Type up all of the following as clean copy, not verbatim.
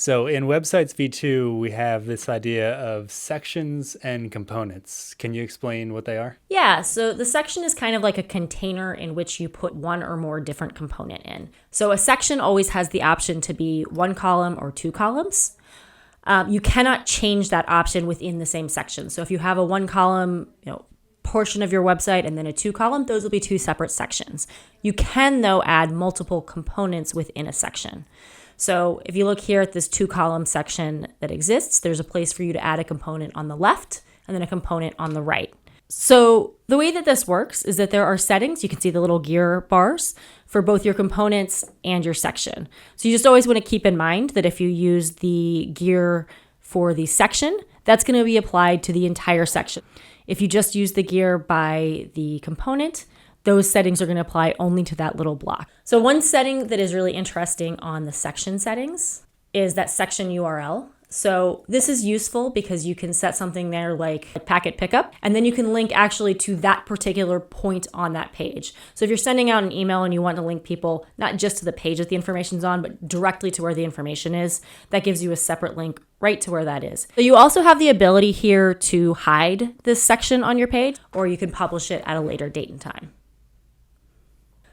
So in Websites V2, we have this idea of sections and components. Can you explain what they are? Yeah, so the section is kind of like a container in which you put one or more different component in. So a section always has the option to be one column or two columns. You cannot change that option within the same section. So if you have a one column, portion of your website and then a two column, those will be two separate sections. You can, though, add multiple components within a section. So if you look here at this two column section that exists, there's a place for you to add a component on the left and then a component on the right. So the way that this works is that there are settings. You can see the little gear bars for both your components and your section. So you just always want to keep in mind that if you use the gear for the section, that's going to be applied to the entire section. If you just use the gear by the component, those settings are going to apply only to that little block. So one setting that is really interesting on the section settings is that section URL. So this is useful because you can set something there like packet pickup, and then you can link actually to that particular point on that page. So if you're sending out an email and you want to link people not just to the page that the information's on, but directly to where the information is, that gives you a separate link right to where that is. So you also have the ability here to hide this section on your page, or you can publish it at a later date and time.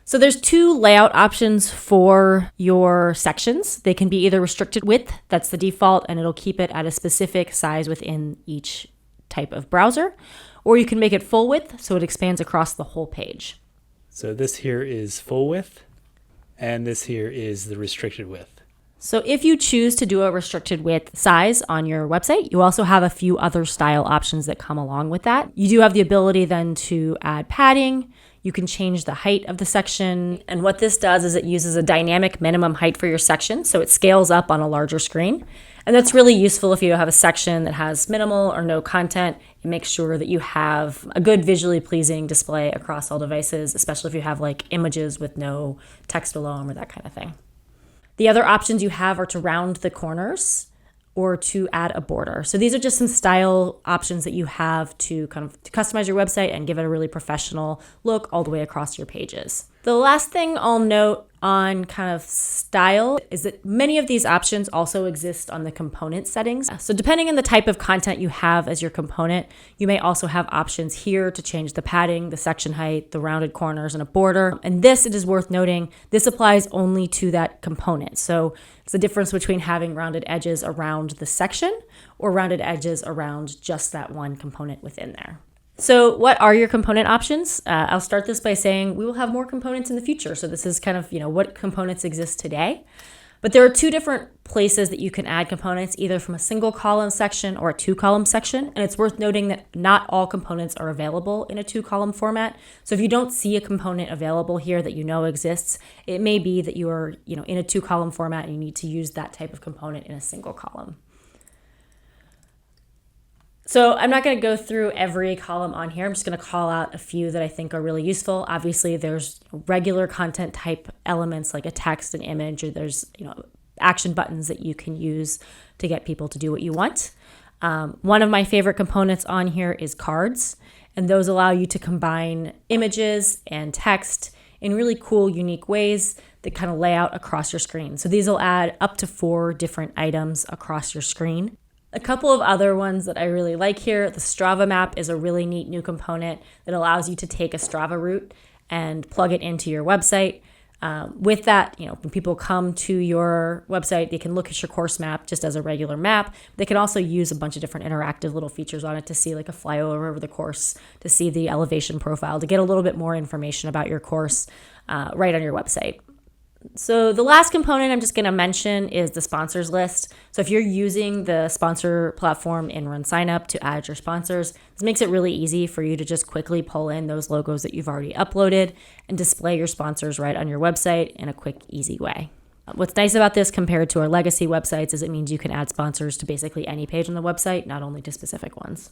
So there's two layout options for your sections. They can be either restricted width, that's the default, and it'll keep it at a specific size within each type of browser, or you can make it full width, so it expands across the whole page. So this here is full width, and this here is the restricted width. So if you choose to do a restricted width size on your website, you also have a few other style options that come along with that. You do have the ability then to add padding. You can change the height of the section. And what this does is it uses a dynamic minimum height for your section, so it scales up on a larger screen. And that's really useful if you have a section that has minimal or no content. It makes sure that you have a good visually pleasing display across all devices, especially if you have like images with no text below them or that kind of thing. The other options you have are to round the corners or to add a border. So these are just some style options that you have to kind of customize your website and give it a really professional look all the way across your pages. The last thing I'll note on kind of style is that many of these options also exist on the component settings. So depending on the type of content you have as your component, you may also have options here to change the padding, the section height, the rounded corners, and a border. And this, it is worth noting, this applies only to that component. So it's the difference between having rounded edges around the section or rounded edges around just that one component within there. So what are your component options? I'll start this by saying we will have more components in the future. So this is kind of, what components exist today. But there are two different places that you can add components, either from a single column section or a two column section. And it's worth noting that not all components are available in a two column format. So if you don't see a component available here that you know exists, it may be that you are, in a two column format and you need to use that type of component in a single column. So I'm not going to go through every column on here. I'm just going to call out a few that I think are really useful. Obviously, there's regular content type elements like a text, an image, or there's action buttons that you can use to get people to do what you want. One of my favorite components on here is cards, and those allow you to combine images and text in really cool, unique ways that kind of lay out across your screen. So these will add up to 4 different items across your screen. A couple of other ones that I really like here, the Strava map is a really neat new component that allows you to take a Strava route and plug it into your website. With that, when people come to your website, they can look at your course map just as a regular map. They can also use a bunch of different interactive little features on it to see like a flyover of the course, to see the elevation profile, to get a little bit more information about your course right on your website. So the last component I'm just going to mention is the sponsors list. So if you're using the sponsor platform in RunSignup to add your sponsors, this makes it really easy for you to just quickly pull in those logos that you've already uploaded and display your sponsors right on your website in a quick, easy way. What's nice about this compared to our legacy websites is it means you can add sponsors to basically any page on the website, not only to specific ones.